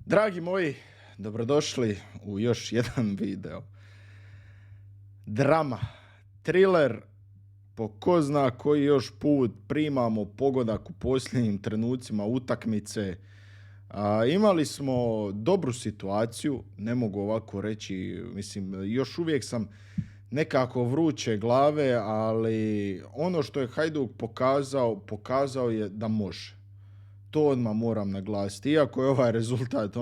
Dragi moji, dobrodošli u još jedan video. Drama, thriller, po ko zna koji još put primamo pogodak u posljednjim trenucima utakmice. Imali smo dobru situaciju, ne mogu ovako reći, mislim, još uvijek sam nekako vruće glave, ali ono što je Hajduk pokazao je da može. To odmah moram naglasiti, iako je ovaj rezultat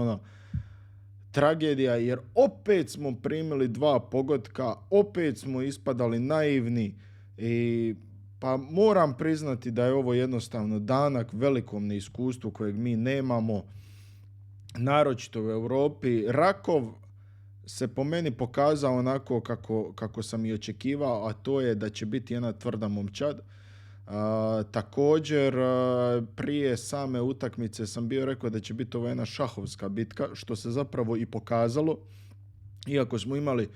tragedija, jer opet smo primili 2 pogotka, opet smo ispadali naivni i pa moram priznati da je ovo jednostavno danak velikom neiskustvu kojeg mi nemamo, naročito u Europi. Rakov se po meni pokazao onako kako sam i očekivao, a to je da će biti jedna tvrda momčad. Također prije same utakmice sam bio rekao da će biti ovo jedna šahovska bitka, što se zapravo i pokazalo. Iako smo imali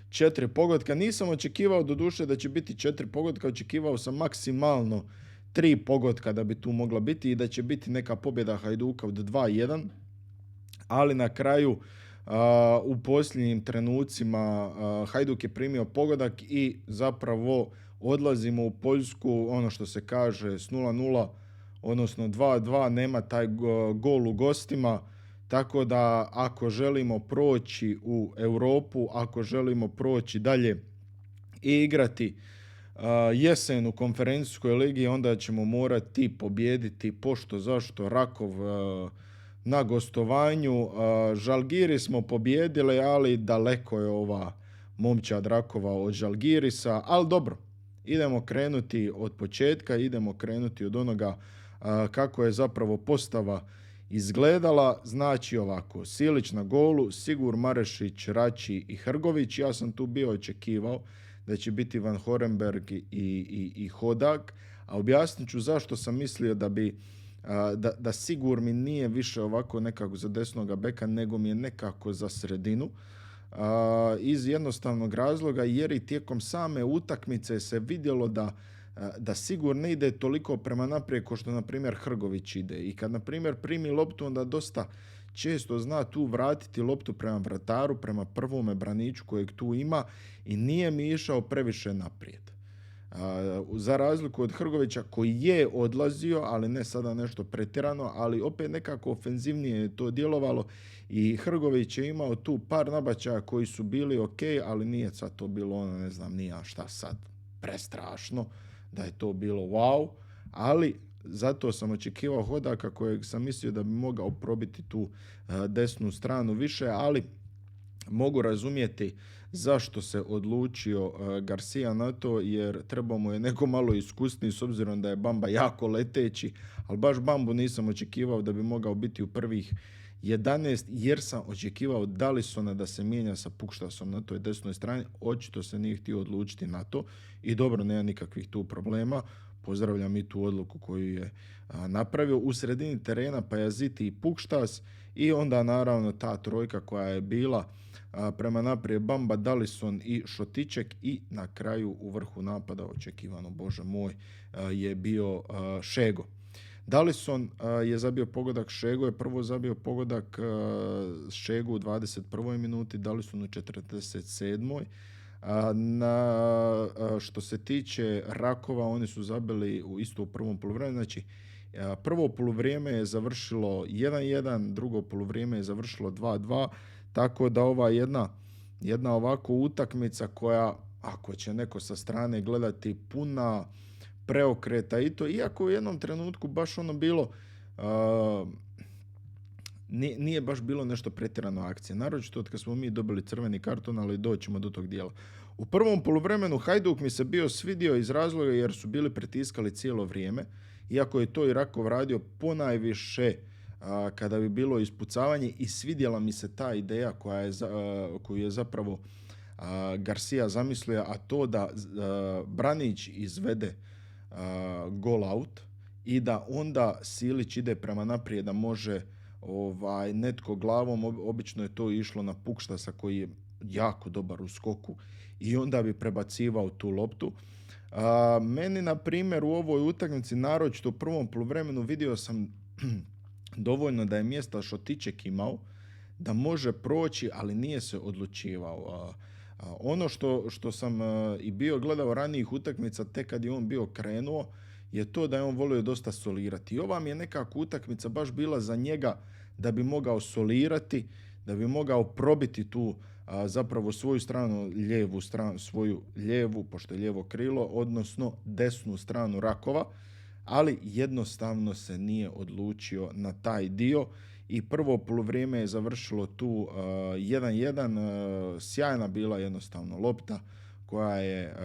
4 pogotka, nisam očekivao doduše da će biti 4 pogotka, očekivao sam maksimalno 3 pogotka da bi tu mogla biti i da će biti neka pobjeda Hajduka od 2-1, ali na kraju u posljednjim trenucima Hajduk je primio pogodak i zapravo odlazimo u Poljsku, ono što se kaže, s 0-0, odnosno 2-2, nema taj gol u gostima, tako da ako želimo proći u Europu, ako želimo proći dalje i igrati jesen u konferencijskoj ligi, onda ćemo morati pobijediti pošto zašto Rakov na gostovanju. Žalgiris smo pobijedili, ali daleko je ova momčad Rakova od Žalgirisa, ali dobro. Idemo krenuti od početka, idemo krenuti od onoga kako je zapravo postava izgledala. Znači ovako, Silić na golu, Sigur, Marešić, Rači i Hrgović. Ja sam tu bio očekivao da će biti Van Horenberg i Hodak, a objasnit ću zašto sam mislio da Sigur mi nije više ovako nekako za desnoga beka, nego mi je nekako za sredinu. Iz jednostavnog razloga jer i tijekom same utakmice se vidjelo da Sigur ne ide toliko prema naprijed kao što na primjer Hrgović ide, i kad na primjer primi loptu onda dosta često zna tu vratiti loptu prema vrataru, prema prvome braniču kojeg tu ima, i nije mi išao previše naprijed. Za razliku od Hrgovića koji je odlazio, ali ne sada nešto pretjerano, ali opet nekako ofenzivnije je to djelovalo, i Hrgović je imao tu par nabačaja koji su bili ok, ali nije sad to bilo ne znam ni ja šta sad prestrašno da je to bilo wow, ali zato sam očekivao Hodaka kojeg sam mislio da bi mogao probiti tu desnu stranu više, ali mogu razumjeti zašto se odlučio Garcia na to, jer trebamo je neko malo iskusniji s obzirom da je Bamba jako leteći, ali baš Bambu nisam očekivao da bi mogao biti u prvih 11, jer sam očekivao Dalisona da se mijenja sa Pukštasom na toj desnoj strani. Očito se nije htio odlučiti na to i dobro, nema nikakvih tu problema. Pozdravljam i tu odluku koju je napravio. U sredini terena Pajaziti i Pukštas, i onda naravno ta trojka koja je bila prema naprijed Bamba, Dalison i Šotiček, i na kraju u vrhu napada očekivano, bože moj, je bio Šego. Dalison je zabio pogodak, Šego je prvo zabio pogodak, Šegu u 21. minuti, Dalison u 47. Što se tiče Rakova, oni su zabili isto u prvom poluvrijeme, znači prvo poluvrijeme je završilo 1-1, drugo poluvrijeme je završilo 2-2, tako da ova jedna ovako utakmica koja, ako će neko sa strane gledati, puna preokreta i to, iako u jednom trenutku baš bilo nije baš bilo nešto pretjerano akcije, naročito od kad smo mi dobili crveni karton, ali doćemo do tog dijela. U prvom poluvremenu Hajduk mi se bio svidio iz razloga jer su bili pritiskali cijelo vrijeme, iako je to i Rakov radio ponajviše kada bi bilo ispucavanje, i svidjela mi se ta ideja koju je zapravo Garcia zamislio, a to da Branić izvede goal out i da onda Silić ide prema naprijed, da može netko glavom, obično je to išlo na Pukštasa koji je jako dobar u skoku, i onda bi prebacivao tu loptu. Meni, na primjer, u ovoj utakmici, naročito u prvom poluvremenu, vidio sam dovoljno da je mjesta Šotiček imao, da može proći, ali nije se odlučivao. Ono što sam i bio gledao ranijih utakmica, tek kad je on bio krenuo, je to da je on volio dosta solirati. I ova mi je nekako utakmica baš bila za njega da bi mogao solirati, da bi mogao probiti tu zapravo svoju stranu, lijevu stranu, svoju lijevu, pošto je lijevo krilo, odnosno desnu stranu Rakova, ali jednostavno se nije odlučio na taj dio i prvo poluvrijeme je završilo tu 1:1, sjajna bila jednostavno lopta koja je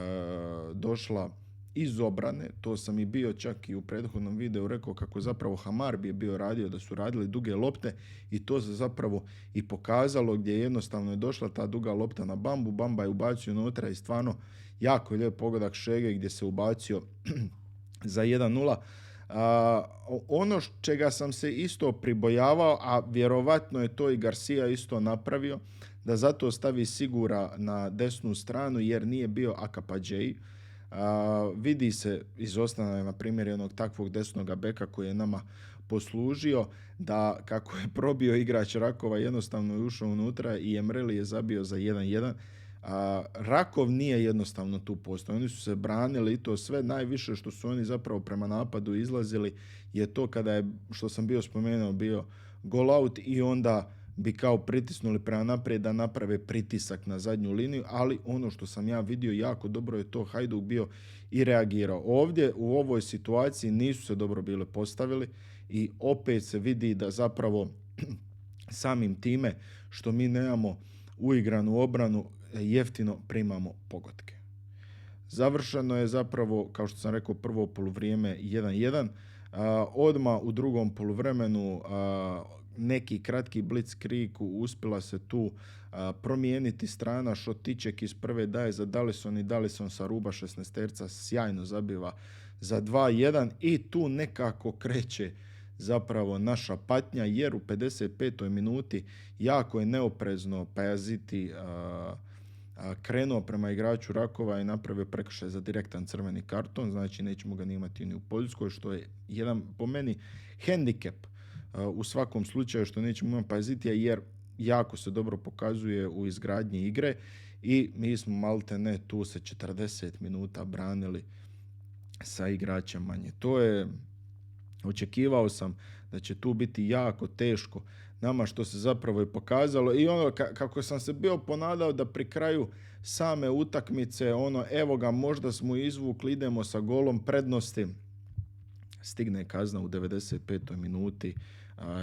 došla iz obrane, to sam i bio čak i u prethodnom videu rekao kako zapravo Hammarby je bio radio, da su radili duge lopte i to se zapravo i pokazalo gdje jednostavno je došla ta duga lopta na Bambu, Bamba je ubacio unutra i stvarno jako je lijep pogodak Šege gdje se ubacio za 1:0. Ono čega sam se isto pribojavao, a vjerovatno je to i Garcia isto napravio, da zato stavi Sigura na desnu stranu jer nije bio Akapadžeji. Vidi se izostanak na primjer jednog takvog desnog beka koji je nama poslužio, da kako je probio igrač Rakova jednostavno je ušao unutra i Emreli je zabio za 1:1. Rakov nije jednostavno tu postao. Oni su se branili i to sve. Najviše što su oni zapravo prema napadu izlazili je to kada je, što sam bio spomenuo, bio goal out i onda bi kao pritisnuli prema naprijed da naprave pritisak na zadnju liniju, ali ono što sam ja vidio jako dobro je to Hajduk bio i reagirao. Ovdje u ovoj situaciji nisu se dobro bili postavili i opet se vidi da zapravo samim time što mi nemamo uigranu obranu jeftino primamo pogodke. Završeno je zapravo, kao što sam rekao, prvo poluvrijeme 1:1. Odmah u drugom poluvremenu neki kratki blitzkrieg, uspjela se tu promijeniti strana. Šotiček iz prve daje za Dallison i Dallison sa ruba 16-terca sjajno zabiva za 2:1 i tu nekako kreće zapravo naša patnja jer u 55. minuti jako je neoprezno Pajaziti krenuo prema igraču Rakova i napravio prekršaj za direktan crveni karton, znači nećemo ga ni imati ni u Poljskoj, što je jedan po meni hendikep u svakom slučaju što nećemo imati Pajazitija jer jako se dobro pokazuje u izgradnji igre i mi smo malte ne tu se 40 minuta branili sa igračem manje. To je, očekivao sam da će tu biti jako teško nama, što se zapravo i pokazalo i ono kako sam se bio ponadao da pri kraju same utakmice evo ga, možda smo izvukli, idemo sa golom prednosti, stigne kazna u 95. minuti,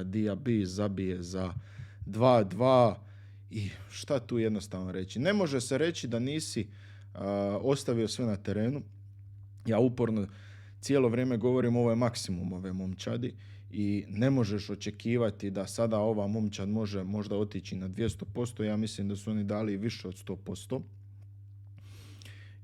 Diaby zabije za 2:2 i šta tu jednostavno reći. Ne može se reći da nisi ostavio sve na terenu. Ja uporno cijelo vrijeme govorim ovo je maksimum ove momčadi i ne možeš očekivati da sada ova momčad može možda otići na 200%. Ja mislim da su oni dali više od 100%.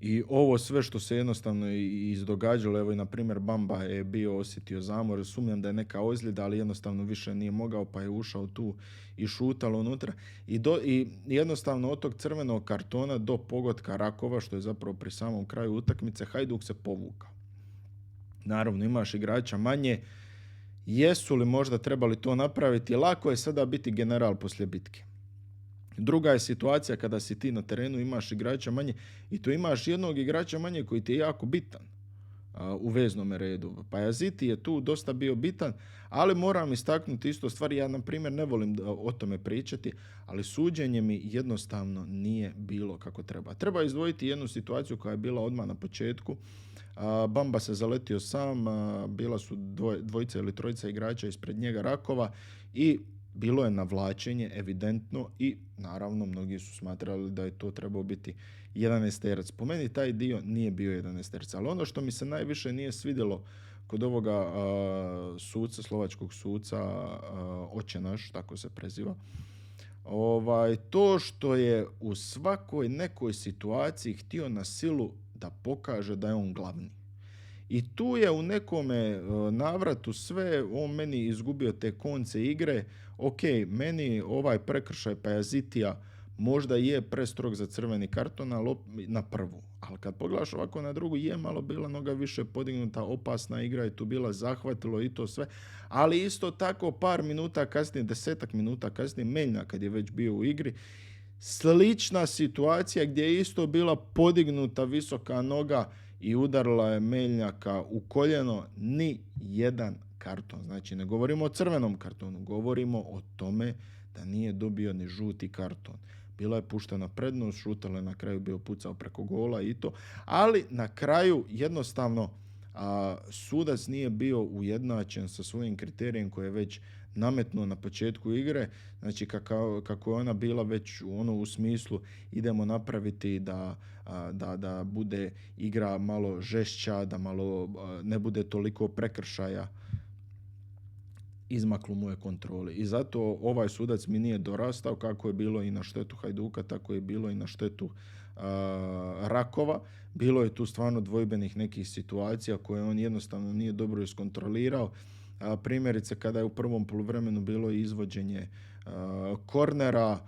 I ovo sve što se jednostavno izdogađalo, evo i na primjer Bamba je bio osjetio zamor, sumnjam da je neka ozljeda, ali jednostavno više nije mogao pa je ušao tu i šutalo unutra. I jednostavno od tog crvenog kartona do pogotka Rakova, što je zapravo pri samom kraju utakmice, Hajduk se povukao. Naravno imaš igrača manje, jesu li možda trebali to napraviti? Lako je sada biti general poslije bitke. Druga je situacija kada si ti na terenu, imaš igrača manje i to imaš jednog igrača manje koji ti je jako bitan u veznom redu. Pajaziti je tu dosta bio bitan, ali moram istaknuti isto stvari. Ja, na primjer, ne volim o tome pričati, ali suđenje mi jednostavno nije bilo kako treba. Treba izdvojiti jednu situaciju koja je bila odmah na početku. Bamba se zaletio sam, bila su dvojica ili trojica igrača ispred njega Rakova i bilo je navlačenje evidentno i naravno mnogi su smatrali da je to trebao biti 11-terac. Po meni taj dio nije bio 11-terac, ali ono što mi se najviše nije svidjelo kod ovoga suca, slovačkog suca, Oče naš, tako se preziva, to što je u svakoj nekoj situaciji htio na silu da pokaže da je on glavni. I tu je u nekome navratu sve, on meni izgubio te konce igre. Ok, meni ovaj prekršaj Pajazitija možda je prestrog za crveni karton na prvu. Ali kad pogledaš ovako na drugu, je malo bila noga više podignuta, opasna igra je tu bila, zahvatilo i to sve. Ali isto tako par minuta kasnije, 10 minuta kasnije, Meljnjak kad je već bio u igri, slična situacija gdje je isto bila podignuta visoka noga i udarila je Meljnjaka u koljeno, ni jedan karton. Znači ne govorimo o crvenom kartonu, govorimo o tome da nije dobio ni žuti karton. Bila je puštena prednost, Šutel je na kraju bio pucao preko gola i to, ali na kraju jednostavno sudac nije bio ujednačen sa svojim kriterijem koje je već nametnuo na početku igre, znači kako je ona bila već u smislu idemo napraviti da bude igra malo žešća, da malo ne bude toliko prekršaja, izmaklo mu je kontroli. I zato ovaj sudac mi nije dorastao, kako je bilo i na štetu Hajduka, tako je bilo i na štetu Rakova. Bilo je tu stvarno dvojbenih nekih situacija koje on jednostavno nije dobro iskontrolirao. Primjerice kada je u prvom poluvremenu bilo izvođenje kornera,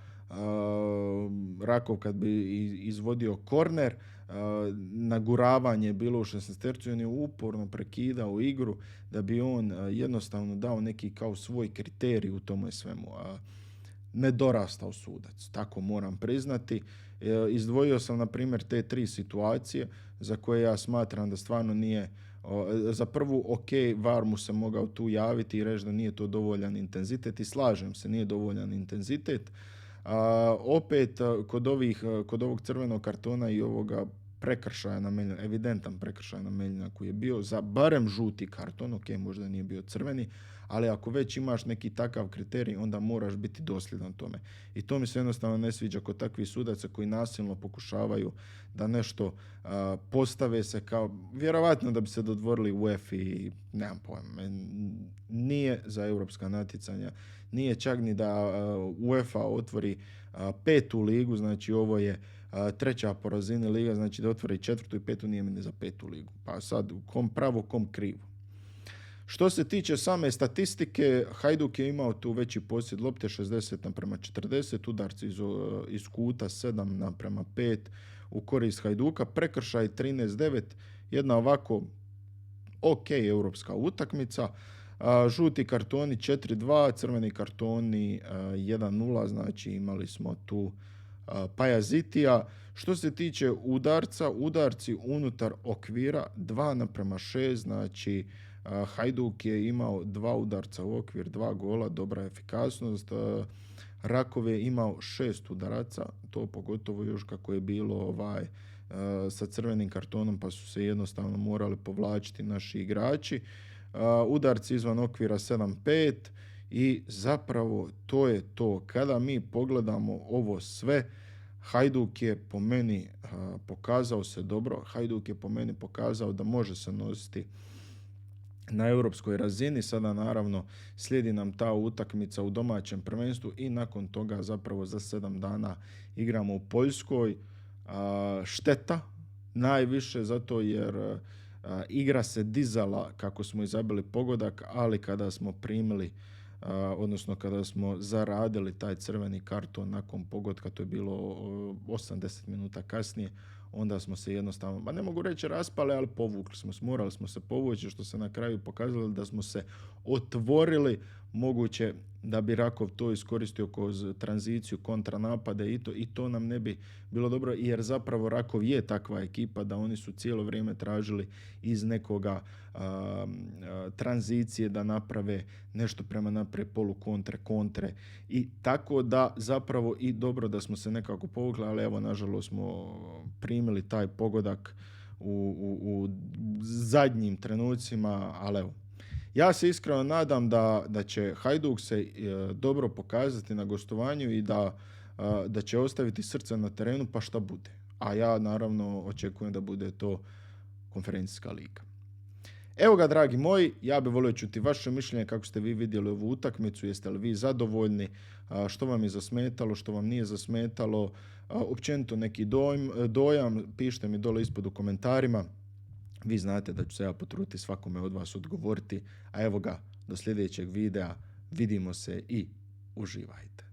Rakov kad bi izvodio korner, naguravanje bilo u 16-tercu, on je uporno prekidao igru da bi on jednostavno dao neki kao svoj kriterij u tome svemu. Nedorastao sudac, tako moram priznati. Izdvojio sam na primjer te 3 situacije za koje ja smatram da stvarno nije. Za prvu, ok, VAR mu se mogao tu javiti i reći da nije to dovoljan intenzitet i slažem se, nije dovoljan intenzitet. Opet kod ovog crvenog kartona i ovoga prekršaja na Meljnjaku, evidentan prekršaj na Meljnjaku je bio za barem žuti karton, ok, možda nije bio crveni, ali ako već imaš neki takav kriterij, onda moraš biti dosljedan tome. I to mi se jednostavno ne sviđa kod takvih sudaca koji nasilno pokušavaju da nešto postave se kao, vjerovatno da bi se dodvorili UEFA i nemam pojma, nije za europska natjecanja, nije čak ni da UEFA otvori 5. ligu, znači ovo je 3. po razini liga, znači da otvori 4. i 5. nije mi ni za 5. ligu. Pa sad, kom pravo, kom krivo. Što se tiče same statistike, Hajduk je imao tu veći posjed lopte 60:40, udarci iz kuta 7:5 u korist Hajduka, prekršaj 13:9, jedna ovako ok europska utakmica. Žuti kartoni 4:2, crveni kartoni 1:0, znači imali smo tu Pajazitija. Što se tiče udarci unutar okvira 2:6, znači Hajduk je imao 2 udarca u okvir, 2 gola, dobra efikasnost. Rakov je imao 6 udaraca, to pogotovo još kako je bilo sa crvenim kartonom, pa su se jednostavno morali povlačiti naši igrači. Udarci izvan okvira 7:5 i zapravo to je to. Kada mi pogledamo ovo sve, Hajduk je po meni pokazao se dobro, Hajduk je po meni pokazao da može se nositi na europskoj razini. Sada naravno slijedi nam ta utakmica u domaćem prvenstvu i nakon toga zapravo za 7 dana igramo u Poljskoj. Šteta najviše zato jer igra se dizala kako smo izabili pogodak, ali kada smo primili, odnosno kada smo zaradili taj crveni karton nakon pogotka, to je bilo 8-10 minuta kasnije, onda smo se jednostavno, ne mogu reći raspali, ali povukli smo se, morali smo se povući, što se na kraju pokazalo da smo se otvorili, moguće da bi Rakov to iskoristio kroz tranziciju, kontranapade i to nam ne bi bilo dobro, jer zapravo Rakov je takva ekipa da oni su cijelo vrijeme tražili iz nekoga tranzicije da naprave nešto prema naprijed, kontre i tako da zapravo i dobro da smo se nekako povukli, ali evo nažalost smo primili taj pogodak u zadnjim trenucima, ali evo. Ja se iskreno nadam da će Hajduk se dobro pokazati na gostovanju i da će ostaviti srce na terenu, pa šta bude. A ja naravno očekujem da bude to konferencijska liga. Evo ga, dragi moji, ja bih volio čuti vaše mišljenje, kako ste vi vidjeli ovu utakmicu, jeste li vi zadovoljni, što vam je zasmetalo, što vam nije zasmetalo, općenito neki dojam, pišite mi dole ispod u komentarima. Vi znate da ću se ja potruditi svakome od vas odgovoriti, a evo ga, do sljedećeg videa, vidimo se i uživajte.